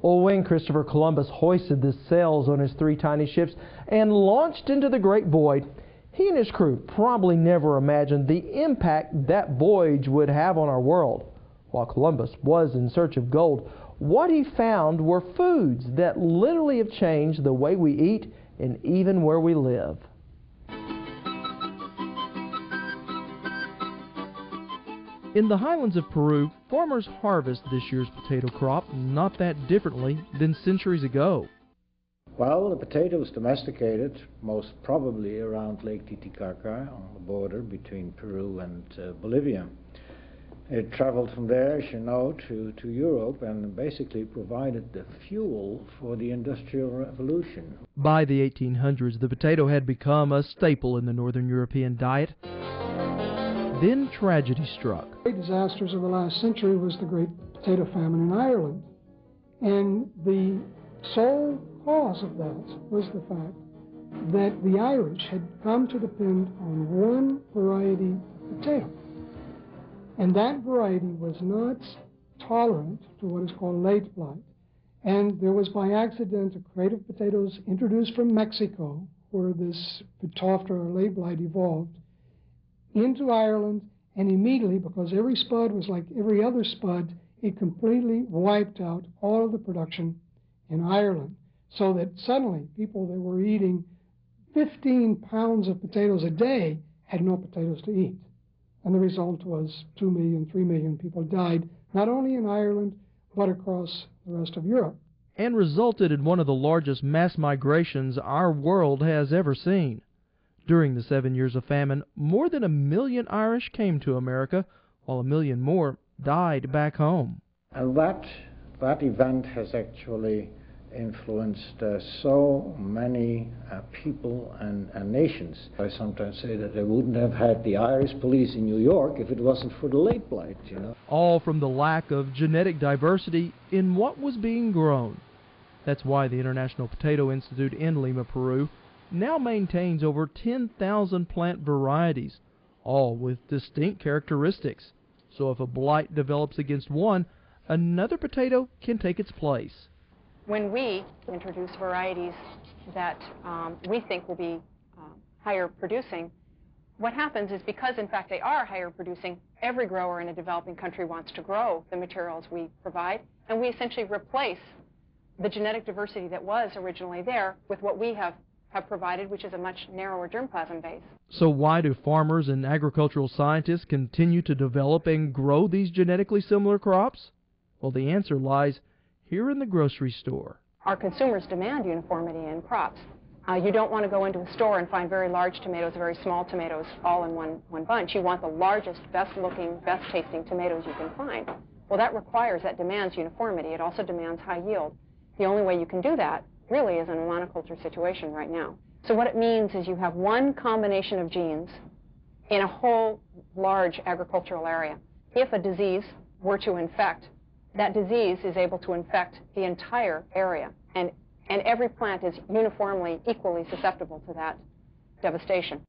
Well, when Christopher Columbus hoisted the sails on his 3 tiny ships and launched into the great void, he and his crew probably never imagined the impact that voyage would have on our world. While Columbus was in search of gold, what he found were foods that literally have changed the way we eat and even where we live. In the highlands of Peru, farmers harvest this year's potato crop not that differently than centuries ago. Well, the potato was domesticated most probably around Lake Titicaca on the border between Peru and Bolivia. It traveled from there, as you know, to Europe and basically provided the fuel for the Industrial Revolution. By the 1800s, the potato had become a staple in the Northern European diet. Then tragedy struck. The great disasters of the last century was the Great Potato Famine in Ireland. And the sole cause of that was the fact that the Irish had come to depend on one variety of potato. And that variety was not tolerant to what is called late blight. And there was by accident a crate of potatoes introduced from Mexico, where this Pitofta or late blight evolved, into Ireland, and immediately, because every spud was like every other spud, it completely wiped out all of the production in Ireland. So that suddenly people that were eating 15 pounds of potatoes a day had no potatoes to eat. And the result was 2 million, 3 million people died, not only in Ireland, but across the rest of Europe. And resulted in one of the largest mass migrations our world has ever seen. During the 7 years of famine, more than 1 million Irish came to America, while 1 million more died back home. And that event has actually influenced so many people and nations. I sometimes say that they wouldn't have had the Irish police in New York if it wasn't for the late blight, you know. All from the lack of genetic diversity in what was being grown. That's why the International Potato Institute in Lima, Peru, now maintains over 10,000 plant varieties, all with distinct characteristics. So if a blight develops against one, another potato can take its place. When we introduce varieties that we think will be higher producing, what happens is, because in fact they are higher producing, every grower in a developing country wants to grow the materials we provide, and we essentially replace the genetic diversity that was originally there with what we have provided, which is a much narrower germplasm base. So why do farmers and agricultural scientists continue to develop and grow these genetically similar crops? Well, the answer lies here in the grocery store. Our consumers demand uniformity in crops. You don't want to go into a store and find very large tomatoes, very small tomatoes, all in one bunch. You want the largest, best-looking, best-tasting tomatoes you can find. Well, that demands uniformity. It also demands high yield. The only way you can do that really is in a monoculture situation right now. So what it means is you have one combination of genes in a whole large agricultural area. If a disease were to infect, that disease is able to infect the entire area, and every plant is uniformly, equally susceptible to that devastation.